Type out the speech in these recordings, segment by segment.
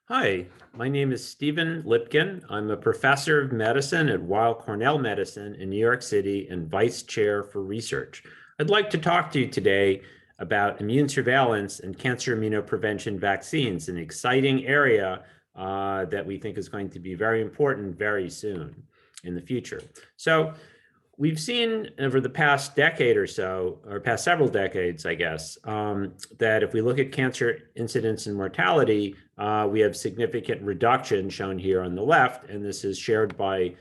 Hi, my name is Stephen Lipkin. I'm a professor of medicine at Weill-Cornell Medicine in New York City and vice chair for research. I'd like to talk to you today about immune surveillance and cancer immunoprevention vaccines, an exciting area that we think is going to be very important very soon in the future. So we've seen over the past decade or so, or past several decades, I guess, that if we look at cancer incidence and mortality, we have significant reduction shown here on the left, and this is shared by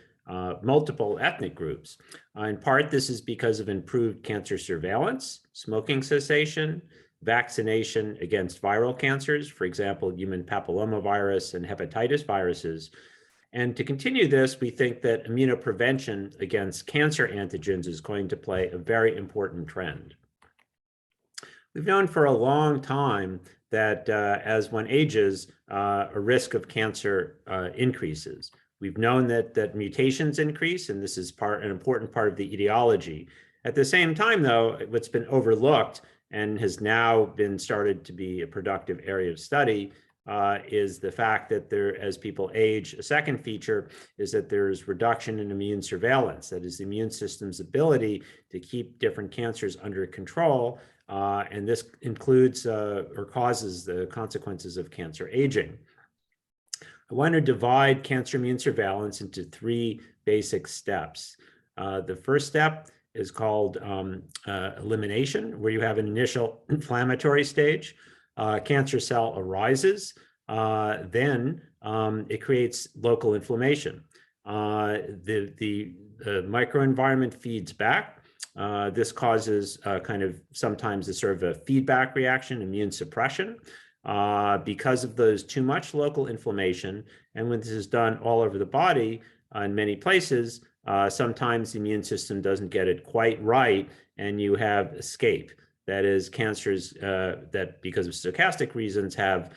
multiple ethnic groups. In part, this is because of improved cancer surveillance, smoking cessation, vaccination against viral cancers, for example, human papillomavirus and hepatitis viruses. And to continue this, we think that immunoprevention against cancer antigens is going to play a very important trend. We've known for a long time that as one ages, a risk of cancer increases. We've known that mutations increase, and this is an important part of the etiology. At the same time, though, what's been overlooked and has now been started to be a productive area of study is the fact that as people age, a second feature is that there's reduction in immune surveillance. That is the immune system's ability to keep different cancers under control. And this includes or causes the consequences of cancer aging. I want to divide cancer immune surveillance into three basic steps. The first step is called elimination, where you have an initial inflammatory stage. Cancer cell arises, then it creates local inflammation. The microenvironment feeds back. This causes sometimes a sort of a feedback reaction, immune suppression, because of those too much local inflammation. And when this is done all over the body in many places, sometimes the immune system doesn't get it quite right, and you have escape. That is, cancers that, because of stochastic reasons, have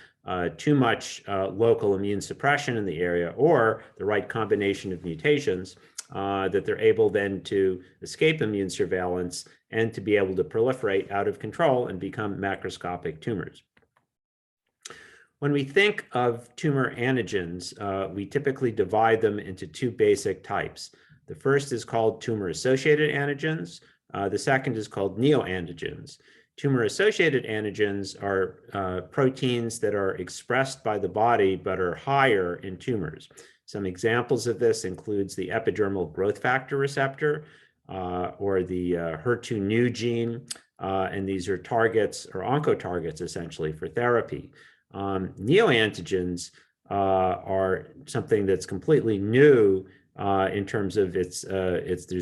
too much local immune suppression in the area, or the right combination of mutations, that they're able then to escape immune surveillance and to be able to proliferate out of control and become macroscopic tumors. When we think of tumor antigens, we typically divide them into two basic types. The first is called tumor-associated antigens. The second is called neoantigens. Tumor-associated antigens are proteins that are expressed by the body but are higher in tumors. Some examples of this includes the epidermal growth factor receptor or the HER2/neu gene, and these are targets or oncotargets essentially for therapy. Neoantigens are something that's completely new in terms of these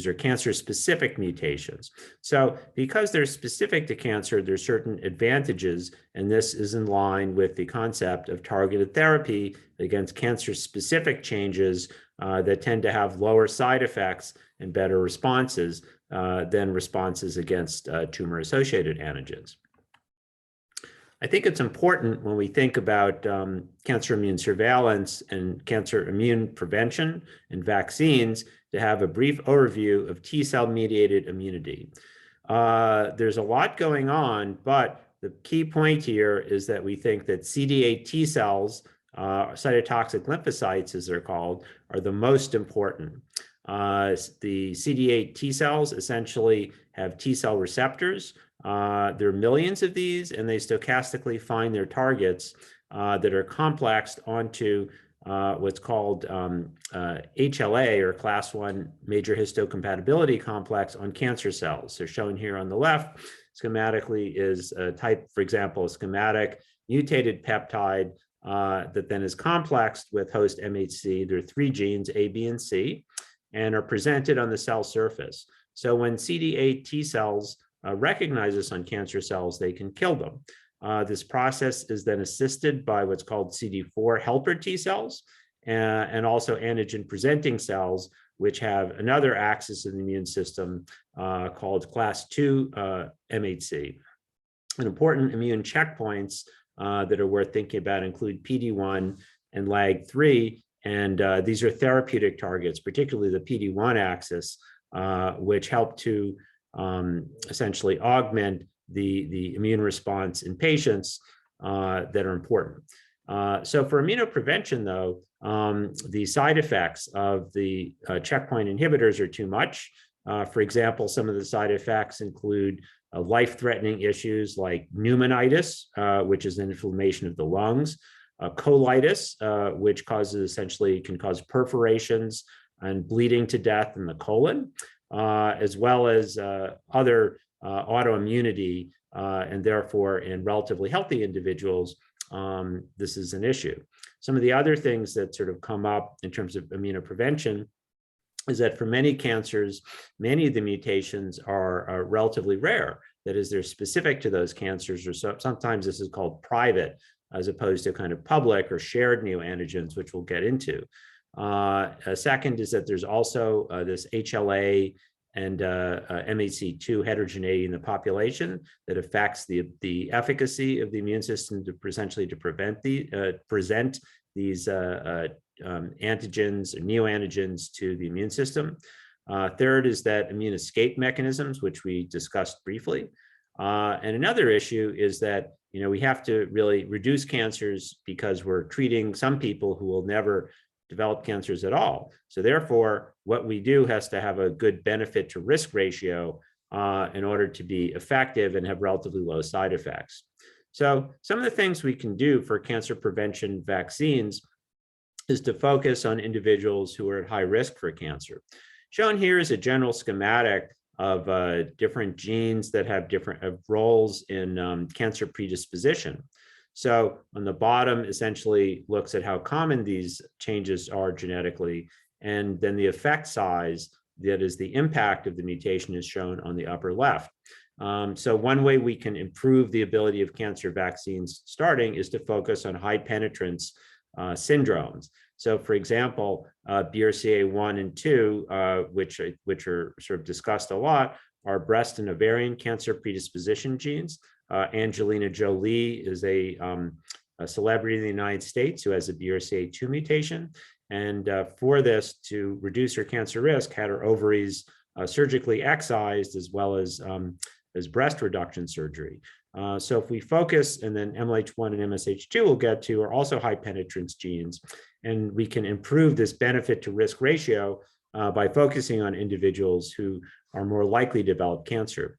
are cancer-specific mutations. So because they're specific to cancer, there's certain advantages, and this is in line with the concept of targeted therapy against cancer-specific changes that tend to have lower side effects and better responses than responses against tumor-associated antigens. I think it's important when we think about cancer immune surveillance and cancer immune prevention and vaccines to have a brief overview of T-cell mediated immunity. There's a lot going on, but the key point here is that we think that CD8 T cells, cytotoxic lymphocytes as they're called, are the most important. The CD8 T cells essentially have T cell receptors. There are millions of these, and they stochastically find their targets that are complexed onto what's called HLA, or class 1 major histocompatibility complex, on cancer cells. So shown here on the left schematically is a type, for example, a schematic mutated peptide that then is complexed with host MHC. There are 3 genes, A, B, and C, and are presented on the cell surface. So when CD8 T cells recognize this on cancer cells, they can kill them. This process is then assisted by what's called CD4 helper T cells and also antigen presenting cells, which have another axis in the immune system called class 2 MHC. And important immune checkpoints that are worth thinking about include PD1 and LAG3, and these are therapeutic targets, particularly the PD1 axis, which help to essentially augment the immune response in patients that are important. So for immunoprevention, though, the side effects of the checkpoint inhibitors are too much. For example, some of the side effects include life-threatening issues like pneumonitis, which is an inflammation of the lungs, colitis, which can cause perforations and bleeding to death in the colon, as well as other autoimmunity, and therefore in relatively healthy individuals, this is an issue. Some of the other things that sort of come up in terms of immunoprevention is that for many cancers, many of the mutations are relatively rare. That is, they're specific to those cancers, or sometimes this is called private, as opposed to kind of public or shared neoantigens, which we'll get into. A second is that there's also this HLA and MHC2 heterogeneity in the population that affects the efficacy of the immune system to essentially to present these antigens or neoantigens to the immune system. Third is that immune escape mechanisms, which we discussed briefly. And another issue is that we have to really reduce cancers because we're treating some people who will never develop cancers at all. So therefore, what we do has to have a good benefit to risk ratio in order to be effective and have relatively low side effects. So some of the things we can do for cancer prevention vaccines is to focus on individuals who are at high risk for cancer. Shown here is a general schematic of different genes that have different roles in cancer predisposition. So on the bottom essentially looks at how common these changes are genetically, and then the effect size, that is the impact of the mutation, is shown on the upper left. So one way we can improve the ability of cancer vaccines starting is to focus on high penetrance syndromes. So for example, BRCA1 and 2, which are sort of discussed a lot, are breast and ovarian cancer predisposition genes. Angelina Jolie is a celebrity in the United States who has a BRCA2 mutation. And for this, to reduce her cancer risk, had her ovaries surgically excised, as well as breast reduction surgery. So if we focus, and then MLH1 and MSH2 we'll get to are also high penetrance genes, and we can improve this benefit to risk ratio by focusing on individuals who are more likely to develop cancer.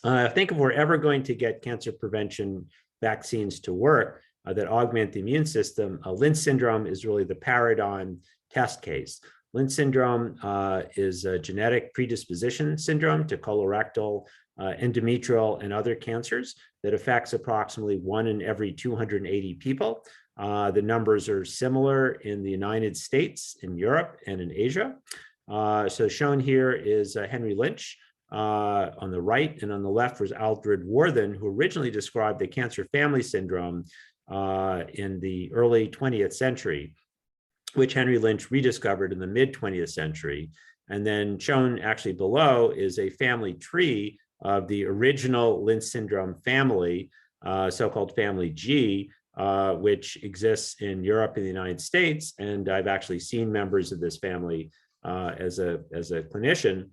I think if we're ever going to get cancer prevention vaccines to work that augment the immune system, Lynch syndrome is really the paradigm test case. Lynch syndrome is a genetic predisposition syndrome to colorectal, endometrial, and other cancers that affects approximately 1 in every 280 people. The numbers are similar in the United States, in Europe, and in Asia. So shown here is Henry Lynch on the right, and on the left was Aldred Worthen, who originally described the cancer family syndrome in the early 20th century, which Henry Lynch rediscovered in the mid 20th century. And then shown actually below is a family tree of the original Lynch syndrome family, so-called family G, which exists in Europe and the United States. And I've actually seen members of this family as a clinician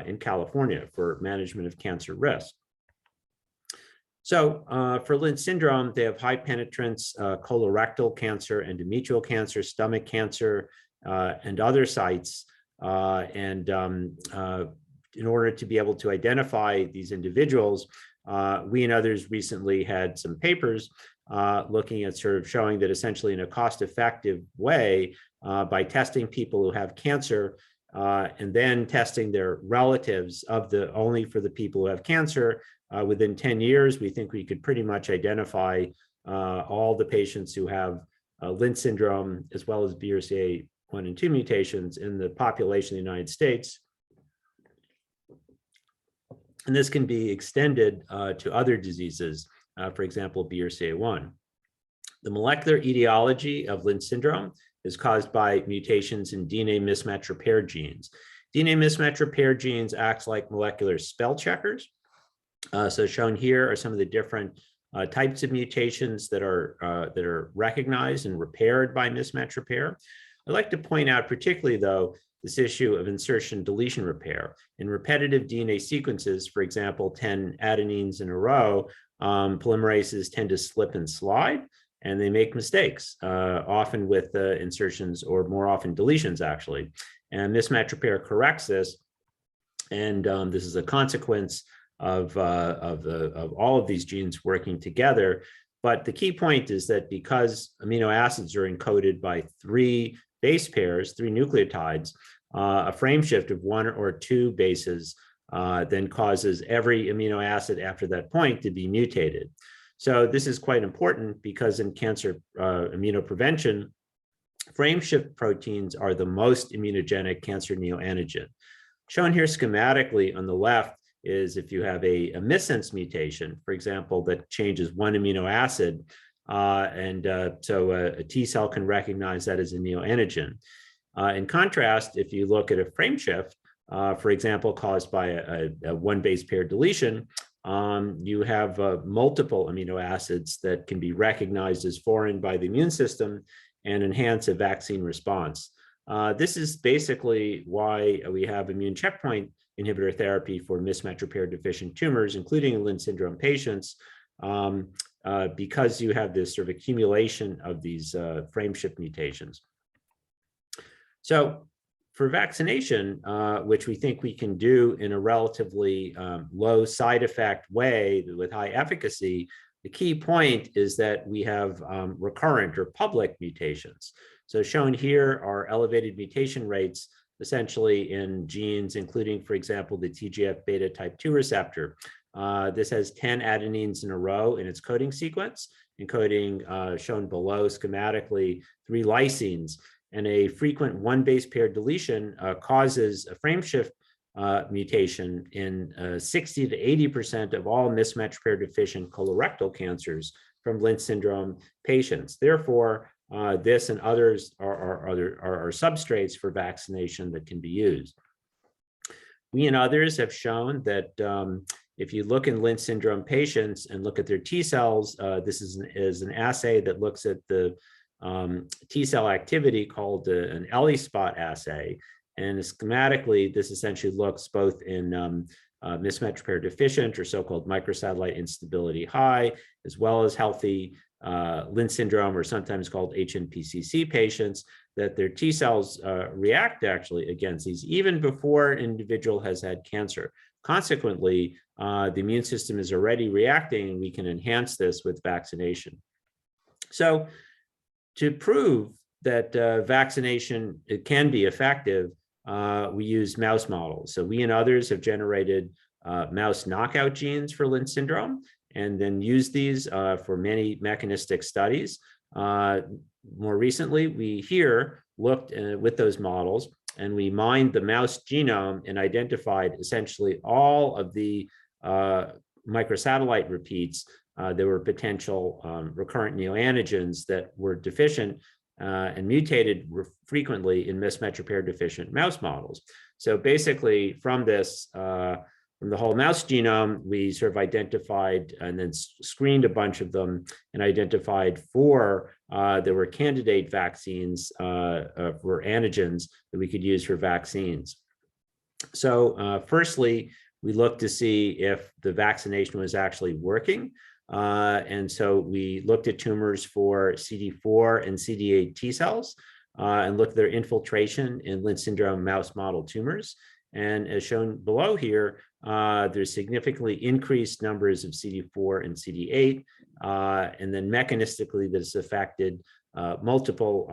in California for management of cancer risk. So for Lynch syndrome, they have high penetrance colorectal cancer, endometrial cancer, stomach cancer, and other sites. In order to be able to identify these individuals, we and others recently had some papers looking at sort of showing that essentially in a cost-effective way, by testing people who have cancer and then testing their relatives only for the people who have cancer, within 10 years, we think we could pretty much identify all the patients who have Lynch syndrome, as well as BRCA1 and 2 mutations in the population of the United States. And this can be extended to other diseases, for example, BRCA1. The molecular etiology of Lynch syndrome is caused by mutations in DNA mismatch repair genes. DNA mismatch repair genes act like molecular spell checkers. So shown here are some of the different types of mutations that are recognized and repaired by mismatch repair. I'd like to point out particularly, though, this issue of insertion deletion repair. In repetitive DNA sequences, for example, 10 adenines in a row, polymerases tend to slip and slide. and they make mistakes, often with insertions or more often deletions, actually. And mismatch repair corrects this. And this is a consequence of all of these genes working together. But the key point is that because amino acids are encoded by 3 base pairs, 3 nucleotides, a frame shift of 1 or 2 bases then causes every amino acid after that point to be mutated. So this is quite important because in cancer immunoprevention, frame shift proteins are the most immunogenic cancer neoantigen. Shown here schematically on the left is if you have a missense mutation, for example, that changes 1 amino acid, so a T cell can recognize that as a neoantigen. In contrast, if you look at a frame shift, for example, caused by a 1 base pair deletion, you have multiple amino acids that can be recognized as foreign by the immune system and enhance a vaccine response. This is basically why we have immune checkpoint inhibitor therapy for mismatch repair deficient tumors, including in Lynch syndrome patients, because you have this sort of accumulation of these frame shift mutations. So for vaccination, which we think we can do in a relatively low side effect way with high efficacy, the key point is that we have recurrent or public mutations. So shown here are elevated mutation rates essentially in genes, including, for example, the TGF-beta type 2 receptor. This has 10 adenines in a row in its coding sequence, encoding, shown below schematically, 3 lysines. And a frequent 1 base pair deletion causes a frame shift mutation in 60 to 80% of all mismatch repair deficient colorectal cancers from Lynch syndrome patients. Therefore, this and others are substrates for vaccination that can be used. We and others have shown that if you look in Lynch syndrome patients and look at their T cells, this is an assay that looks at the T cell activity called an ELISpot assay. And schematically, this essentially looks both in mismatch repair deficient or so-called microsatellite instability high, as well as healthy Lynch syndrome, or sometimes called HNPCC patients, that their T cells react actually against these even before an individual has had cancer. Consequently, the immune system is already reacting, and we can enhance this with vaccination. So to prove that vaccination can be effective, we use mouse models. So we and others have generated mouse knockout genes for Lynch syndrome, and then used these for many mechanistic studies. More recently, we here looked with those models, and we mined the mouse genome and identified essentially all of the microsatellite repeats. There were potential recurrent neoantigens that were deficient and mutated frequently in mismatch repair deficient mouse models. So basically from this, from the whole mouse genome, we sort of identified and then screened a bunch of them and identified 4 that were candidate vaccines for antigens that we could use for vaccines. So firstly, we looked to see if the vaccination was actually working. And so we looked at tumors for CD4 and CD8 T cells and looked at their infiltration in Lynch syndrome mouse model tumors. And as shown below here, there's significantly increased numbers of CD4 and CD8. And then mechanistically, this affected multiple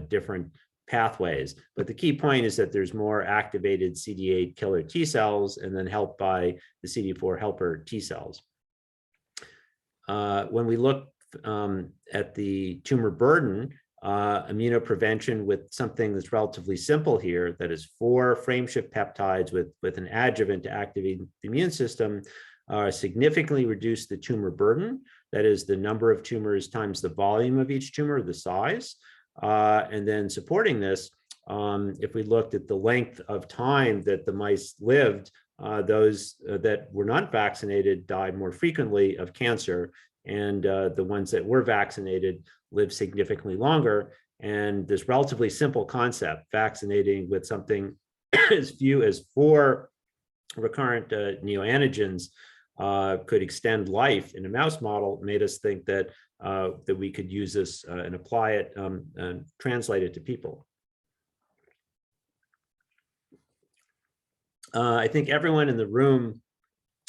different pathways. But the key point is that there's more activated CD8 killer T cells and then helped by the CD4 helper T cells. When we look at the tumor burden, immunoprevention with something that's relatively simple here, that is 4 frameshift peptides with an adjuvant to activate the immune system, significantly reduce the tumor burden. That is the number of tumors times the volume of each tumor, the size. And then supporting this, if we looked at the length of time that the mice lived, those that were not vaccinated died more frequently of cancer, and the ones that were vaccinated lived significantly longer. And this relatively simple concept, vaccinating with something as few as 4 recurrent neoantigens, could extend life in a mouse model made us think that that we could use this and apply it and translate it to people. I think everyone in the room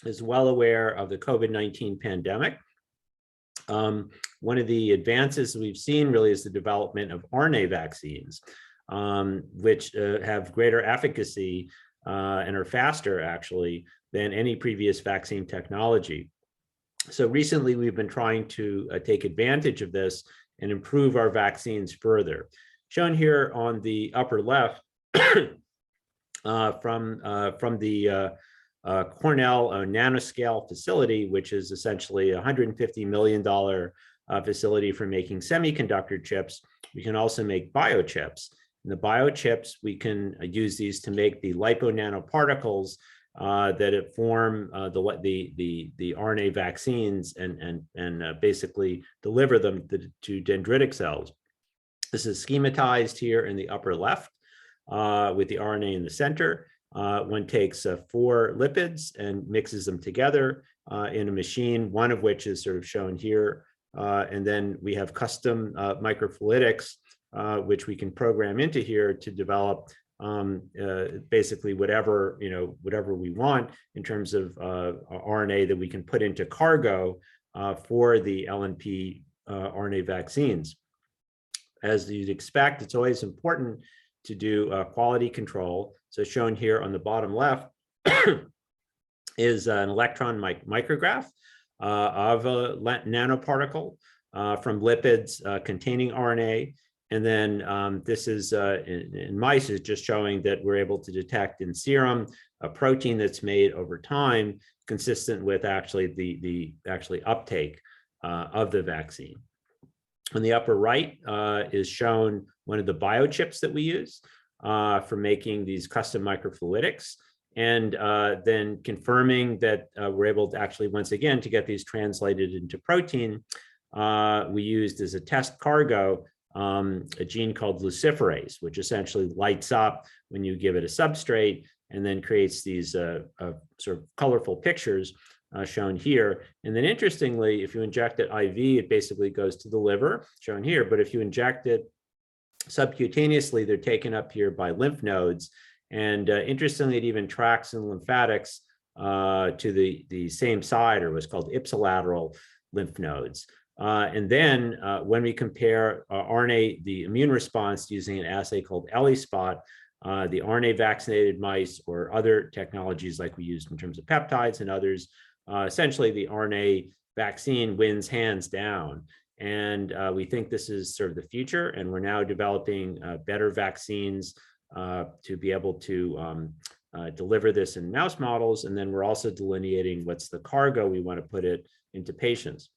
is well aware of the COVID-19 pandemic. One of the advances we've seen really is the development of RNA vaccines, which have greater efficacy and are faster actually than any previous vaccine technology. So recently we've been trying to take advantage of this and improve our vaccines further. Shown here on the upper left from the Cornell nanoscale facility, which is essentially a $150 million facility for making semiconductor chips. We can also make biochips. And the biochips, we can use these to make the liponanoparticles that form the RNA vaccines and basically deliver them to dendritic cells. This is schematized here in the upper left with the RNA in the center. One takes 4 lipids and mixes them together in a machine, one of which is sort of shown here. And then we have custom microfluidics, which we can program into here to develop basically whatever we want in terms of RNA that we can put into cargo for the LNP RNA vaccines. As you'd expect, it's always important to do quality control. So shown here on the bottom left is an electron micrograph of a nanoparticle from lipids containing RNA. And then this is in mice is just showing that we're able to detect in serum a protein that's made over time consistent with actually the uptake of the vaccine. On the upper right is shown one of the biochips that we use for making these custom microfluidics, and then confirming that we're able to actually, once again, to get these translated into protein. We used as a test cargo a gene called luciferase, which essentially lights up when you give it a substrate and then creates these sort of colorful pictures shown here. And then interestingly, if you inject it IV, it basically goes to the liver, shown here. But if you inject it subcutaneously, they're taken up here by lymph nodes. And interestingly, it even tracks in lymphatics to the same side, or what's called ipsilateral lymph nodes. And then when we compare RNA, the immune response using an assay called ELISpot, the RNA vaccinated mice or other technologies like we used in terms of peptides and others, essentially the RNA vaccine wins hands down. And we think this is sort of the future, and we're now developing better vaccines to be able to deliver this in mouse models. And then we're also delineating what's the cargo we want to put it into patients.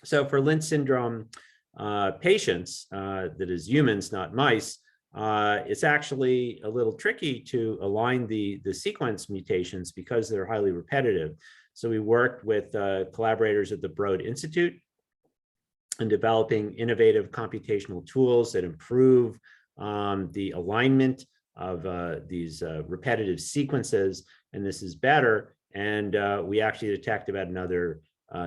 So for Lynch syndrome patients, that is humans, not mice, it's actually a little tricky to align the sequence mutations because they're highly repetitive. So we worked with collaborators at the Broad Institute in developing innovative computational tools that improve the alignment of these repetitive sequences, and this is better. And we actually detect about another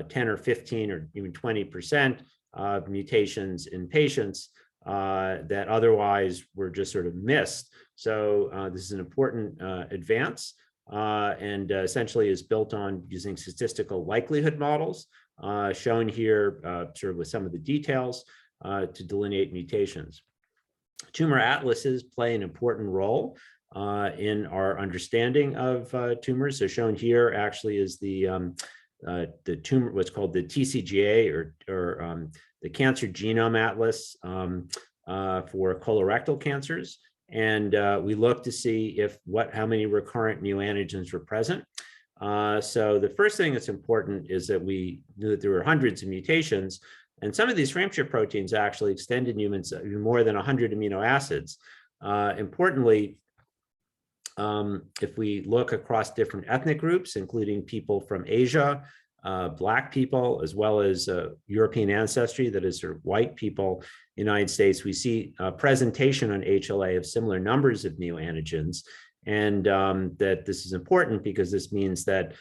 10 or 15 or even 20% of mutations in patients that otherwise were just sort of missed. So this is an important advance and essentially is built on using statistical likelihood models shown here sort of with some of the details to delineate mutations. Tumor atlases play an important role in our understanding of tumors. So shown here actually is the tumor, what's called the TCGA or the Cancer Genome Atlas for colorectal cancers. And we look to see how many recurrent neoantigens were present. So the first thing that's important is that we knew that there were hundreds of mutations, and some of these frameshift proteins actually extend in humans more than 100 amino acids. Importantly, if we look across different ethnic groups, including people from Asia, Black people, as well as European ancestry, that is sort of white people in the United States, we see presentation on HLA of similar numbers of neoantigens. And that this is important because this means that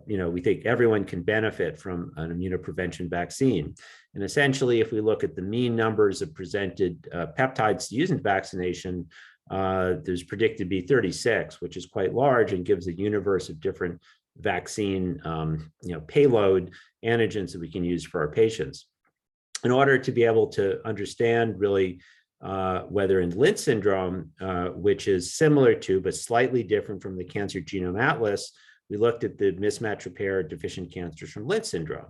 we think everyone can benefit from an immunoprevention vaccine. And essentially, if we look at the mean numbers of presented peptides to use in vaccination, there's predicted to be 36, which is quite large and gives a universe of different vaccine payload antigens that we can use for our patients. In order to be able to understand really whether in Lynch syndrome, which is similar to but slightly different from the Cancer Genome Atlas, we looked at the mismatch repair deficient cancers from Lynch syndrome.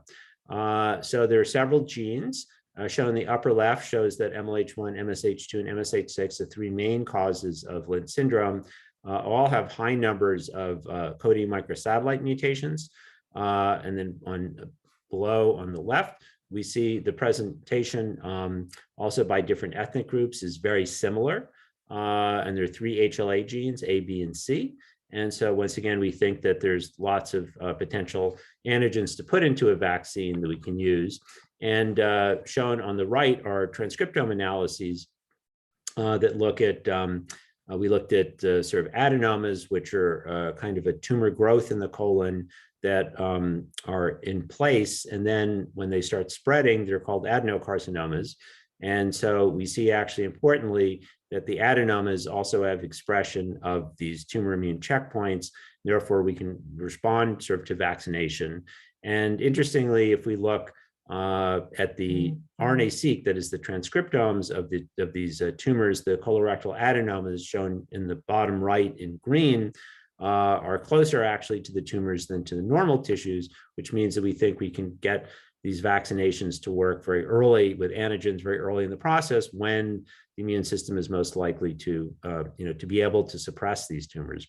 So there are several genes. Shown in the upper left shows that MLH1, MSH2, and MSH6, the three main causes of Lynch syndrome, all have high numbers of coding microsatellite mutations. And then below on the left, we see the presentation also by different ethnic groups is very similar. And there are three HLA genes, A, B, and C. And so once again, we think that there's lots of potential antigens to put into a vaccine that we can use. And shown on the right are transcriptome analyses that look at, we looked at sort of adenomas, which are kind of a tumor growth in the colon that are in place. And then when they start spreading, they're called adenocarcinomas. And so we see actually importantly that the adenomas also have expression of these tumor immune checkpoints. Therefore, we can respond sort of to vaccination. And interestingly, if we look at the RNA-seq, that is the transcriptomes of these tumors, the colorectal adenomas shown in the bottom right in green are closer actually to the tumors than to the normal tissues, which means that we think we can get these vaccinations to work very early with antigens very early in the process when the immune system is most likely to, to be able to suppress these tumors.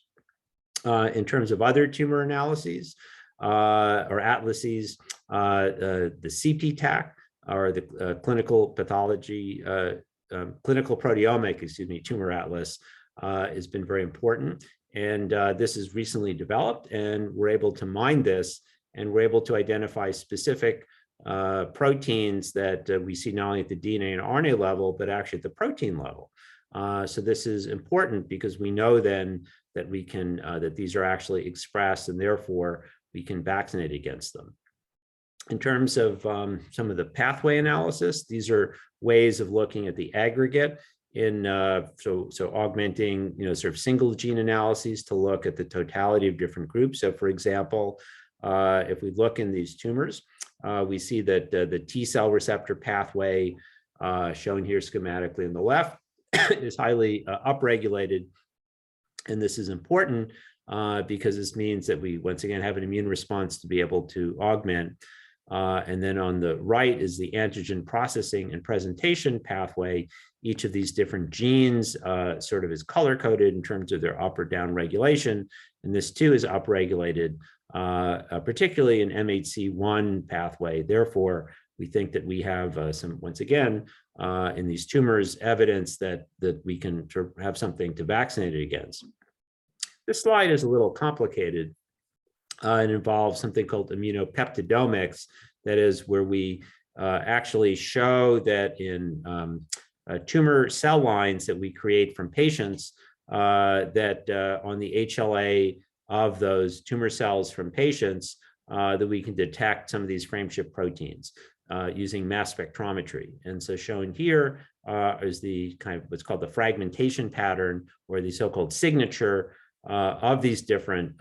In terms of other tumor analyses or atlases, the CPTAC or the clinical pathology, clinical proteomic, tumor atlas has been very important. And this is recently developed, and we're able to mine this, and we're able to identify specific proteins that we see not only at the DNA and RNA level, but actually at the protein level. So this is important because we know then that we can, that these are actually expressed, and therefore we can vaccinate against them. In terms of some of the pathway analysis, these are ways of looking at the aggregate in so augmenting sort of single gene analyses to look at the totality of different groups. So for example, if we look in these tumors, we see that the T cell receptor pathway shown here schematically on the left is highly upregulated. And this is important because this means that we once again have an immune response to be able to augment. And then on the right is the antigen processing and presentation pathway. Each of these different genes sort of is color-coded in terms of their up or down regulation. And this too is upregulated, particularly in MHC1 pathway. Therefore, we think that we have once again, in these tumors, evidence that we can sort of have something to vaccinate it against. This slide is a little complicated. It involves something called immunopeptidomics. That is where we actually show that in tumor cell lines that we create from patients that on the HLA of those tumor cells from patients that we can detect some of these frameshift proteins using mass spectrometry. And so shown here is the kind of what's called the fragmentation pattern, or the so-called signature of these different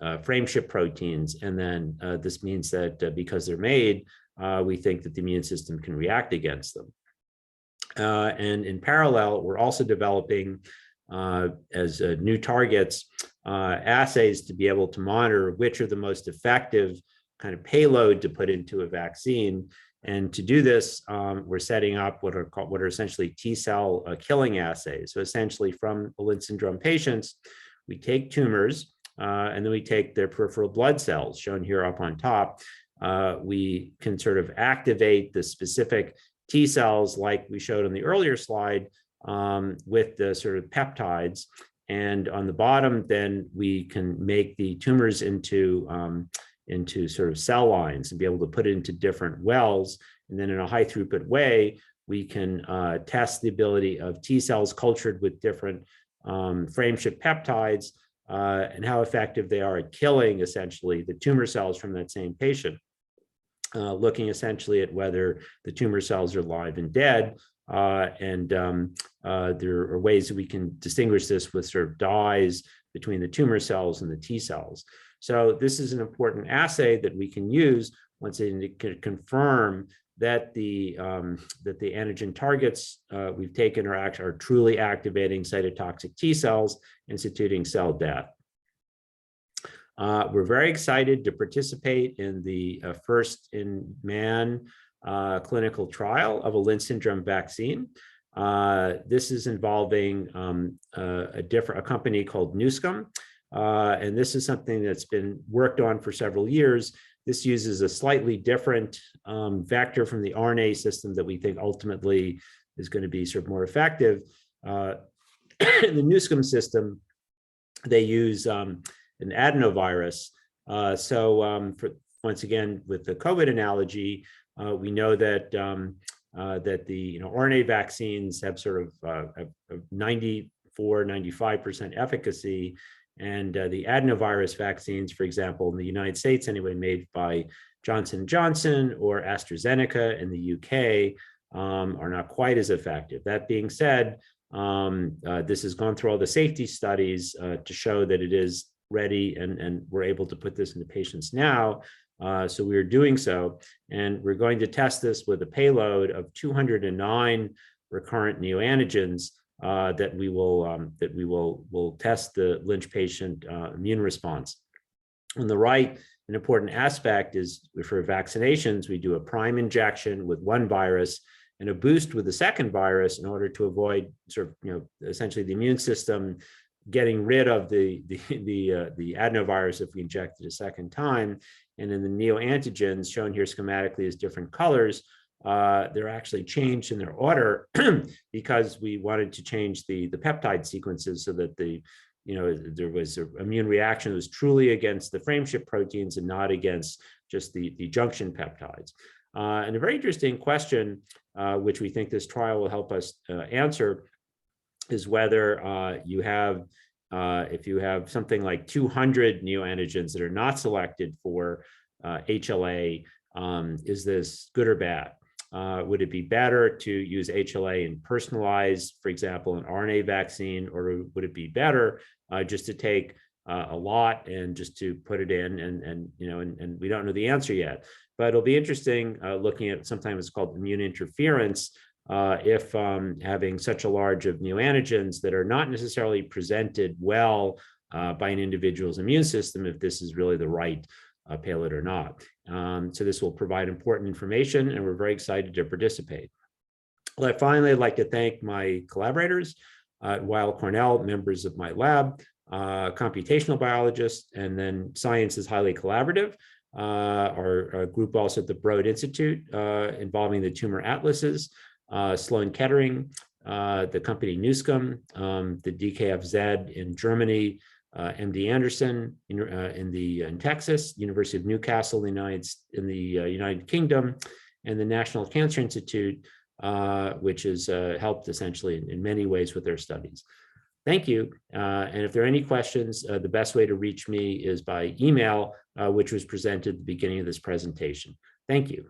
frameshift proteins. And then this means that because they're made, we think that the immune system can react against them. And in parallel, we're also developing as new targets assays to be able to monitor which are the most effective kind of payload to put into a vaccine. And to do this, we're setting up what are essentially T cell killing assays. So essentially from the Lynch syndrome patients, we take tumors and then we take their peripheral blood cells, shown here up on top. We can sort of activate the specific T cells like we showed on the earlier slide with the sort of peptides. And on the bottom, then we can make the tumors into sort of cell lines and be able to put it into different wells. And then in a high throughput way, we can test the ability of T cells cultured with different frameshift peptides and how effective they are at killing essentially the tumor cells from that same patient. Looking essentially at whether the tumor cells are alive and dead. There are ways that we can distinguish this with sort of dyes between the tumor cells and the T cells. So this is an important assay that we can use once it can confirm that the antigen targets we've taken are truly activating cytotoxic T cells, instituting cell death. We're very excited to participate in the first in man clinical trial of a Lynch syndrome vaccine. This is involving a company called NOUS, and this is something that's been worked on for several years. This uses a slightly different vector from the RNA system that we think ultimately is going to be sort of more effective. In the NOUS system, they use an adenovirus. Once again, with the COVID analogy, we know that the RNA vaccines have sort of 94–95% efficacy, and the adenovirus vaccines, for example, in the United States anyway, made by Johnson & Johnson or AstraZeneca in the UK, are not quite as effective. That being said, this has gone through all the safety studies to show that it is ready, and we're able to put this into patients now. So we're doing so, and we're going to test this with a payload of 209 recurrent neoantigens that we will test the Lynch patient immune response. On the right, an important aspect is for vaccinations, we do a prime injection with one virus and a boost with the second virus in order to avoid sort of, essentially the immune system getting rid of the adenovirus if we inject it a second time. And in the neoantigens shown here schematically as different colors, they're actually changed in their order because we wanted to change the peptide sequences so that there was an immune reaction that was truly against the frameshift proteins and not against just the junction peptides. And a very interesting question, which we think this trial will help us answer, is whether if you have something like 200 neoantigens that are not selected for HLA, is this good or bad? Would it be better to use HLA and personalize, for example, an RNA vaccine, or would it be better just to take a lot and just to put it in? And we don't know the answer yet, but it'll be interesting looking at, sometimes it's called immune interference, if having such a large of neoantigens that are not necessarily presented well by an individual's immune system, if this is really the right payload or not. So this will provide important information, and we're very excited to participate. Well, finally, I'd like to thank my collaborators at Weill-Cornell, members of my lab, computational biologists, and then science is highly collaborative. Our group also at the Broad Institute involving the tumor atlases, Sloan Kettering, the company NOUS, the DKFZ in Germany, MD Anderson in Texas, University of Newcastle in the United Kingdom, and the National Cancer Institute, which has helped essentially in many ways with their studies. Thank you. And if there are any questions, the best way to reach me is by email, which was presented at the beginning of this presentation. Thank you.